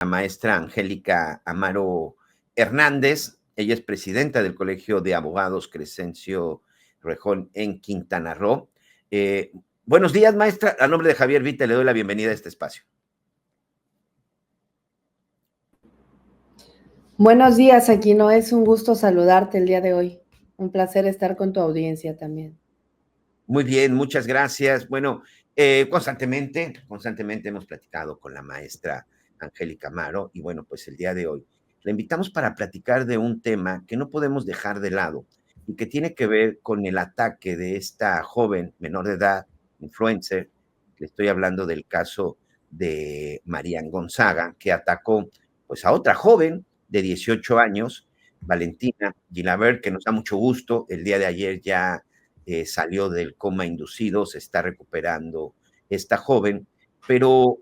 la maestra Angélica Amaro Hernández. Ella es presidenta del Colegio de Abogados Crescencio Rejón en Quintana Roo. Buenos días, maestra. A nombre de Javier Vite le doy la bienvenida a este espacio. Buenos días, Aquino. Es un gusto saludarte el día de hoy. Un placer estar con tu audiencia también. Muy bien, muchas gracias. Bueno, constantemente hemos platicado con la maestra Angélica Amaro y bueno, pues el día de hoy la invitamos para platicar de un tema que no podemos dejar de lado y que tiene que ver con el ataque de esta joven menor de edad, influencer. Le estoy hablando del caso de Marian Gonzaga, que atacó pues a otra joven de 18 años, Valentina Gilabert, que nos da mucho gusto. El día de ayer ya salió del coma inducido, se está recuperando esta joven, pero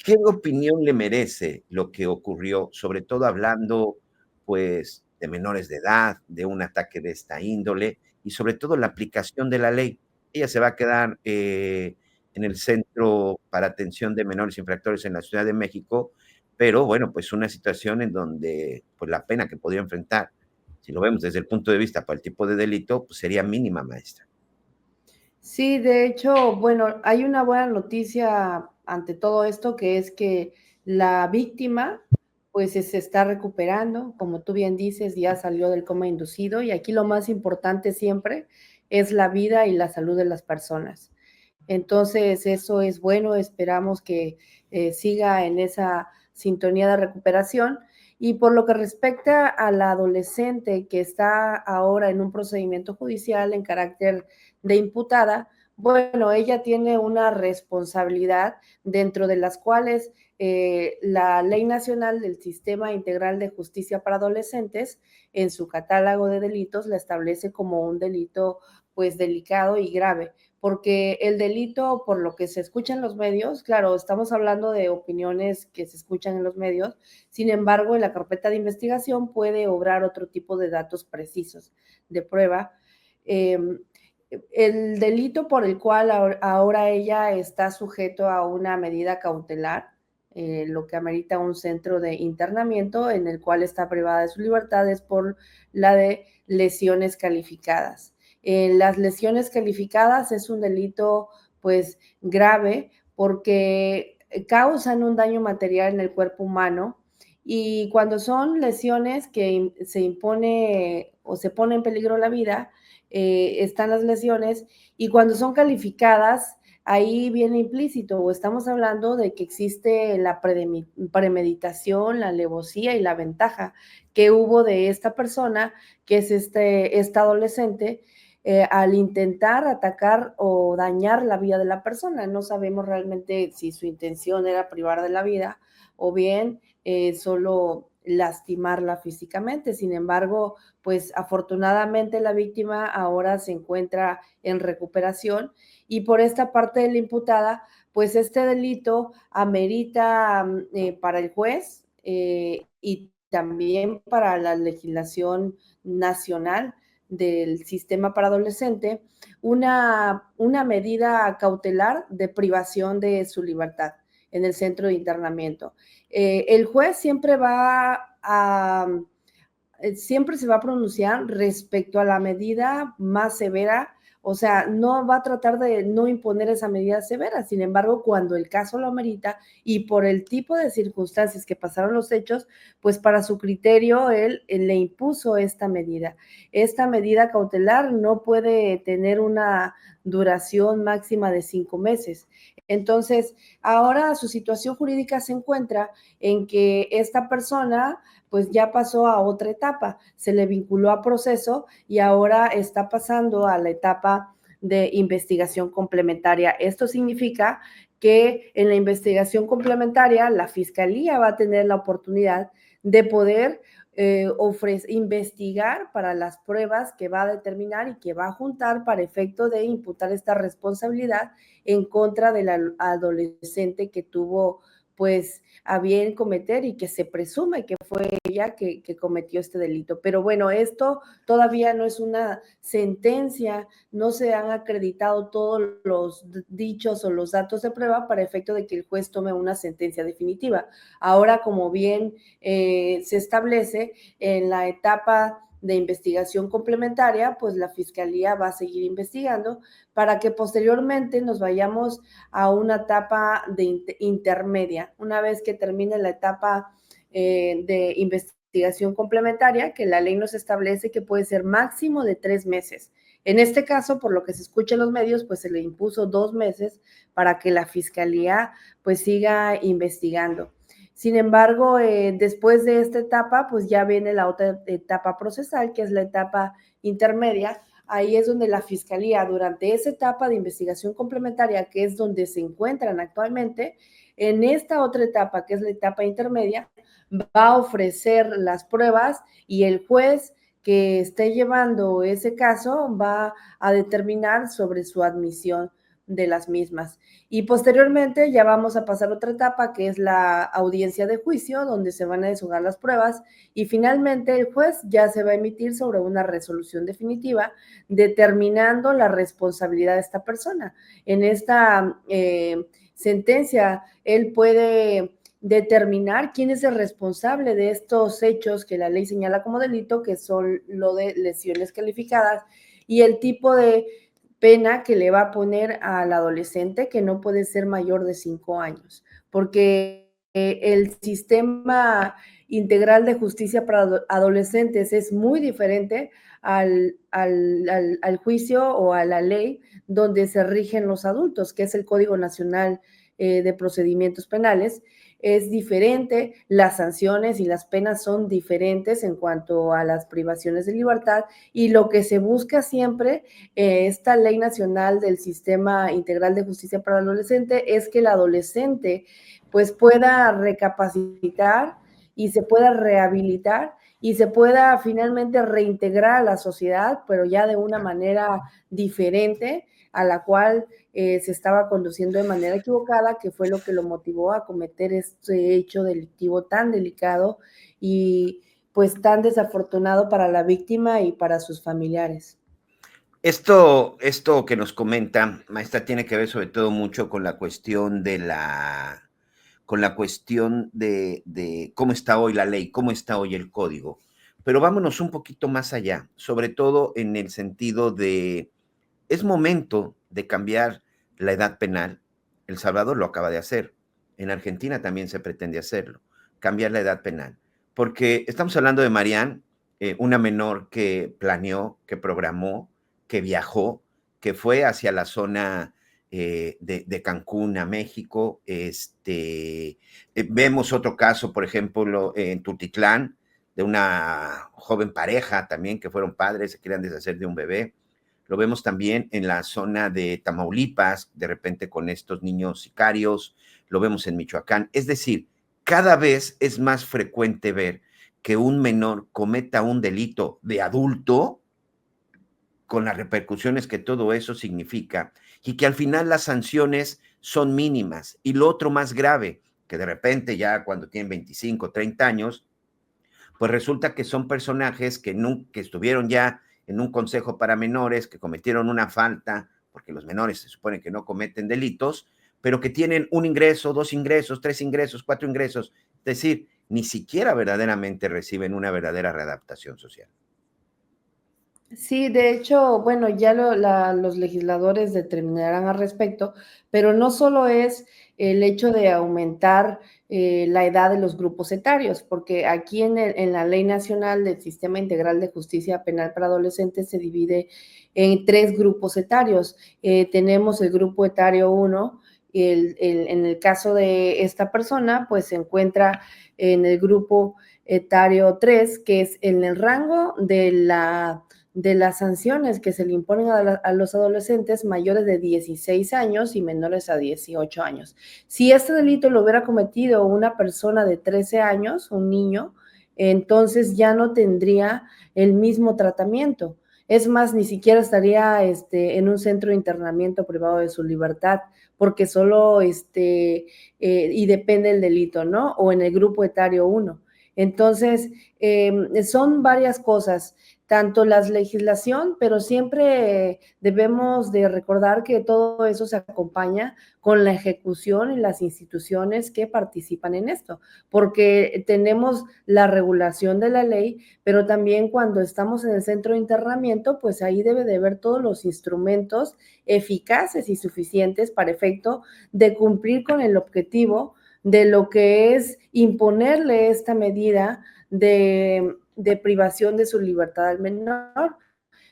¿qué opinión le merece lo que ocurrió, sobre todo hablando pues de menores de edad, de un ataque de esta índole y sobre todo la aplicación de la ley? Ella se va a quedar en el Centro para Atención de Menores Infractores en la Ciudad de México, pero bueno, pues una situación en donde pues la pena que podría enfrentar, si lo vemos desde el punto de vista para el tipo de delito, pues sería mínima, maestra. Sí, de hecho, bueno, hay una buena noticia ante todo esto, que es que la víctima pues se está recuperando, como tú bien dices, ya salió del coma inducido y aquí lo más importante siempre es la vida y la salud de las personas. Entonces, eso es bueno, esperamos que siga en esa sintonía de recuperación. Y por lo que respecta a la adolescente que está ahora en un procedimiento judicial en carácter de imputada, bueno, ella tiene una responsabilidad dentro de las cuales la Ley Nacional del Sistema Integral de Justicia para Adolescentes, en su catálogo de delitos, la establece como un delito pues delicado y grave, porque el delito, por lo que se escucha en los medios, claro, estamos hablando de opiniones que se escuchan en los medios, sin embargo, en la carpeta de investigación puede obrar otro tipo de datos precisos de prueba. El delito por el cual ahora ella está sujeto a una medida cautelar, lo que amerita un centro de internamiento en el cual está privada de su libertad, es por la de lesiones calificadas. Las lesiones calificadas es un delito pues grave porque causan un daño material en el cuerpo humano, y cuando son lesiones que se impone o se pone en peligro la vida, están las lesiones, y cuando son calificadas, ahí viene implícito, o estamos hablando de que existe la premeditación, la alevosía y la ventaja que hubo de esta persona, que es esta adolescente, al intentar atacar o dañar la vida de la persona. No sabemos realmente si su intención era privar de la vida o bien solo lastimarla físicamente. Sin embargo, pues afortunadamente la víctima ahora se encuentra en recuperación, y por esta parte de la imputada, pues este delito amerita para el juez y también para la legislación nacional del sistema para adolescente, una medida cautelar de privación de su libertad en el centro de internamiento. El juez siempre se va a pronunciar respecto a la medida más severa, o sea, no va a tratar de no imponer esa medida severa. Sin embargo, cuando el caso lo amerita y por el tipo de circunstancias que pasaron los hechos, pues para su criterio él le impuso esta medida. Esta medida cautelar no puede tener una duración máxima de 5 meses. Entonces, ahora su situación jurídica se encuentra en que esta persona pues ya pasó a otra etapa, se le vinculó a proceso y ahora está pasando a la etapa de investigación complementaria. Esto significa que en la investigación complementaria la fiscalía va a tener la oportunidad de poder investigar para las pruebas que va a determinar y que va a juntar para efecto de imputar esta responsabilidad en contra del adolescente que tuvo pues a bien cometer y que se presume que fue ella que cometió este delito. Pero bueno, esto todavía no es una sentencia, no se han acreditado todos los dichos o los datos de prueba para efecto de que el juez tome una sentencia definitiva. Ahora, como bien se establece en la etapa de investigación complementaria, pues la Fiscalía va a seguir investigando para que posteriormente nos vayamos a una etapa de intermedia. Una vez que termine la etapa de investigación complementaria, que la ley nos establece que puede ser máximo de 3 meses. En este caso, por lo que se escucha en los medios, pues se le impuso 2 meses para que la Fiscalía pues siga investigando. Sin embargo, después de esta etapa, pues ya viene la otra etapa procesal, que es la etapa intermedia. Ahí es donde la Fiscalía, durante esa etapa de investigación complementaria, que es donde se encuentran actualmente, en esta otra etapa, que es la etapa intermedia, va a ofrecer las pruebas y el juez que esté llevando ese caso va a determinar sobre su admisión de las mismas. Y posteriormente ya vamos a pasar a otra etapa, que es la audiencia de juicio, donde se van a deshogar las pruebas y finalmente el juez ya se va a emitir sobre una resolución definitiva determinando la responsabilidad de esta persona. En esta sentencia, él puede determinar quién es el responsable de estos hechos que la ley señala como delito, que son lo de lesiones calificadas, y el tipo de pena que le va a poner al adolescente, que no puede ser mayor de 5 años, porque el sistema integral de justicia para adolescentes es muy diferente al juicio o a la ley donde se rigen los adultos, que es el Código Nacional de Procedimientos Penales. Es diferente, las sanciones y las penas son diferentes en cuanto a las privaciones de libertad, y lo que se busca siempre, esta ley nacional del Sistema Integral de Justicia para el Adolescente, es que el adolescente pues pueda recapacitar y se pueda rehabilitar y se pueda finalmente reintegrar a la sociedad, pero ya de una manera diferente a la cual se estaba conduciendo de manera equivocada, que fue lo que lo motivó a cometer este hecho delictivo tan delicado y pues tan desafortunado para la víctima y para sus familiares. Esto que nos comenta, maestra, tiene que ver sobre todo mucho con la cuestión con la cuestión de cómo está hoy la ley, cómo está hoy el código. Pero vámonos un poquito más allá, sobre todo en el sentido de, es momento de cambiar la edad penal. El Salvador lo acaba de hacer. En Argentina también se pretende hacerlo, cambiar la edad penal. Porque estamos hablando de Marianne, una menor que planeó, que programó, que viajó, que fue hacia la zona de Cancún a México. Vemos otro caso, por ejemplo, en Tultitlán, de una joven pareja también que fueron padres, se querían deshacer de un bebé. Lo vemos también en la zona de Tamaulipas, de repente con estos niños sicarios, lo vemos en Michoacán. Es decir, cada vez es más frecuente ver que un menor cometa un delito de adulto, con las repercusiones que todo eso significa, y que al final las sanciones son mínimas. Y lo otro más grave, que de repente ya cuando tienen 25, 30 años, pues resulta que son personajes que estuvieron ya en un consejo para menores, que cometieron una falta, porque los menores se supone que no cometen delitos, pero que tienen un ingreso, 2 ingresos, 3 ingresos, 4 ingresos, es decir, ni siquiera verdaderamente reciben una verdadera readaptación social. Sí, de hecho, bueno, ya los legisladores determinarán al respecto, pero no solo es el hecho de aumentar la edad de los grupos etarios, porque aquí en la Ley Nacional del Sistema Integral de Justicia Penal para Adolescentes se divide en 3 grupos etarios. Tenemos el grupo etario 1, en el caso de esta persona, pues se encuentra en el grupo etario 3, que es en el rango de las sanciones que se le imponen a los adolescentes mayores de 16 años y menores a 18 años. Si este delito lo hubiera cometido una persona de 13 años, un niño, entonces ya no tendría el mismo tratamiento. Es más, ni siquiera estaría en un centro de internamiento privado de su libertad, porque solo y depende el delito, ¿no? O en el grupo etario 1. Entonces, son varias cosas, tanto la legislación, pero siempre debemos de recordar que todo eso se acompaña con la ejecución y las instituciones que participan en esto, porque tenemos la regulación de la ley, pero también cuando estamos en el centro de internamiento, pues ahí debe de haber todos los instrumentos eficaces y suficientes para efecto de cumplir con el objetivo de lo que es imponerle esta medida de privación de su libertad al menor.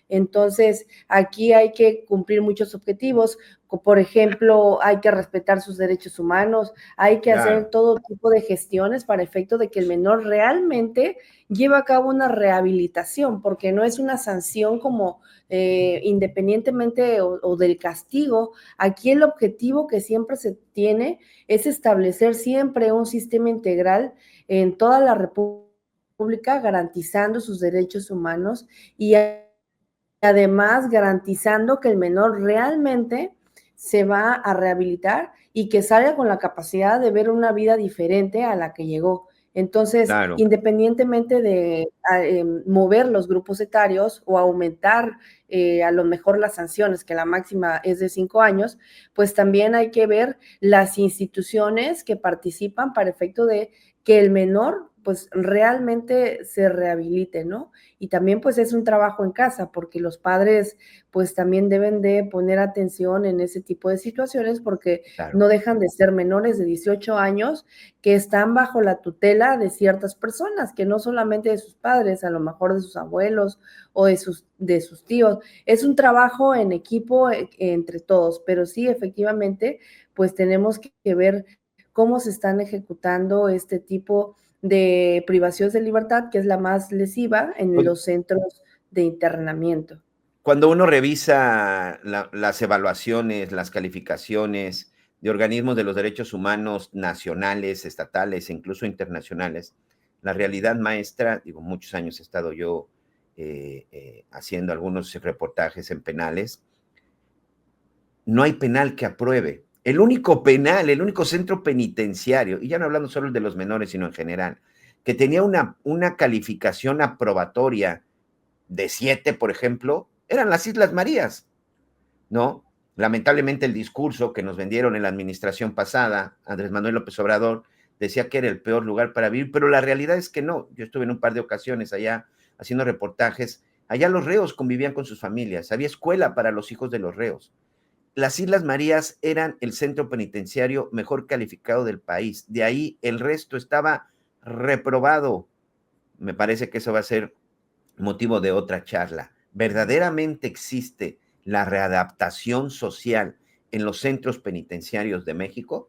Entonces, aquí hay que cumplir muchos objetivos, por ejemplo, hay que respetar sus derechos humanos, hay que hacer Claro. todo tipo de gestiones para efecto de que el menor realmente lleve a cabo una rehabilitación, porque no es una sanción como independientemente o del castigo. Aquí el objetivo que siempre se tiene es establecer siempre un sistema integral en toda la República, garantizando sus derechos humanos y además garantizando que el menor realmente se va a rehabilitar y que salga con la capacidad de ver una vida diferente a la que llegó. Entonces, Claro. independientemente de mover los grupos etarios o aumentar a lo mejor las sanciones, que la máxima es de 5 años, pues también hay que ver las instituciones que participan para efecto de que el menor pues realmente se rehabilite, ¿no? Y también pues es un trabajo en casa, porque los padres pues también deben de poner atención en ese tipo de situaciones, porque Claro. no dejan de ser menores de 18 años que están bajo la tutela de ciertas personas, que no solamente de sus padres, a lo mejor de sus abuelos o de sus tíos. Es un trabajo en equipo entre todos, pero sí, efectivamente, pues tenemos que ver cómo se están ejecutando este tipo de privación de libertad, que es la más lesiva en Oye, los centros de internamiento. cuando uno revisa las evaluaciones, las calificaciones de organismos de los derechos humanos nacionales, estatales e incluso internacionales, la realidad maestra, digo, muchos años he estado yo haciendo algunos reportajes en penales, no hay penal que apruebe. El único penal, el único centro penitenciario, y ya no hablando solo de los menores, sino en general, que tenía una calificación aprobatoria de 7, por ejemplo, eran las Islas Marías, ¿no? Lamentablemente el discurso que nos vendieron en la administración pasada, Andrés Manuel López Obrador, decía que era el peor lugar para vivir, pero la realidad es que no. Yo estuve en un par de ocasiones allá haciendo reportajes. Allá los reos convivían con sus familias, había escuela para los hijos de los reos. Las Islas Marías eran el centro penitenciario mejor calificado del país. De ahí el resto estaba reprobado. Me parece que eso va a ser motivo de otra charla. ¿Verdaderamente existe la readaptación social en los centros penitenciarios de México?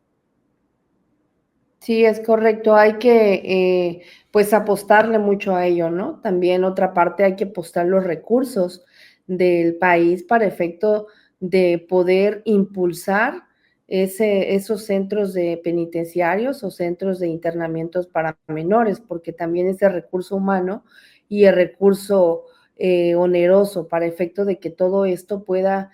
Sí, es correcto. Hay que, pues, apostarle mucho a ello, ¿no? También otra parte, hay que apostar los recursos del país para efecto de poder impulsar esos centros de penitenciarios o centros de internamientos para menores, porque también ese recurso humano y el recurso oneroso para efecto de que todo esto pueda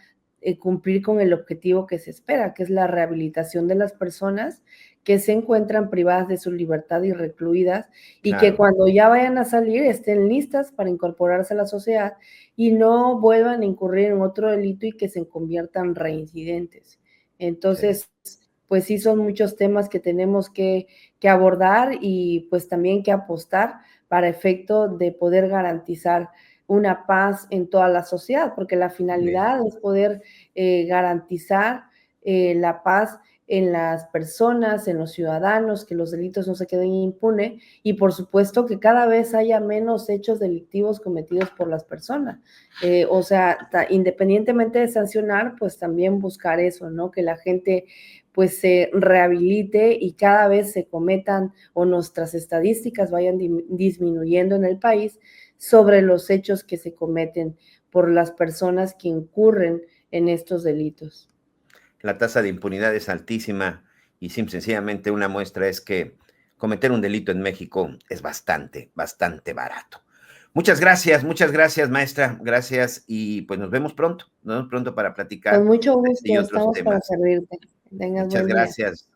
cumplir con el objetivo que se espera, que es la rehabilitación de las personas que se encuentran privadas de su libertad y recluidas, y que Claro, cuando ya vayan a salir estén listas para incorporarse a la sociedad y no vuelvan a incurrir en otro delito y que se conviertan reincidentes. sí, Entonces, pues sí son muchos temas que tenemos que abordar y pues también que apostar para efecto de poder garantizar una paz en toda la sociedad, porque la bien, finalidad es poder garantizar la paz en las personas, en los ciudadanos, que los delitos no se queden impunes y por supuesto que cada vez haya menos hechos delictivos cometidos por las personas. O sea, independientemente de sancionar, pues también buscar eso, ¿no? Que la gente pues se rehabilite y cada vez se cometan o nuestras estadísticas vayan disminuyendo en el país sobre los hechos que se cometen por las personas que incurren en estos delitos. la tasa de impunidad es altísima y sencillamente una muestra es que cometer un delito en México es bastante, bastante barato. Muchas gracias, maestra. Gracias y pues nos vemos pronto para Con platicar mucho de este y gusto, otros estamos para temas. servirte. Tengas Muchas buen día. gracias.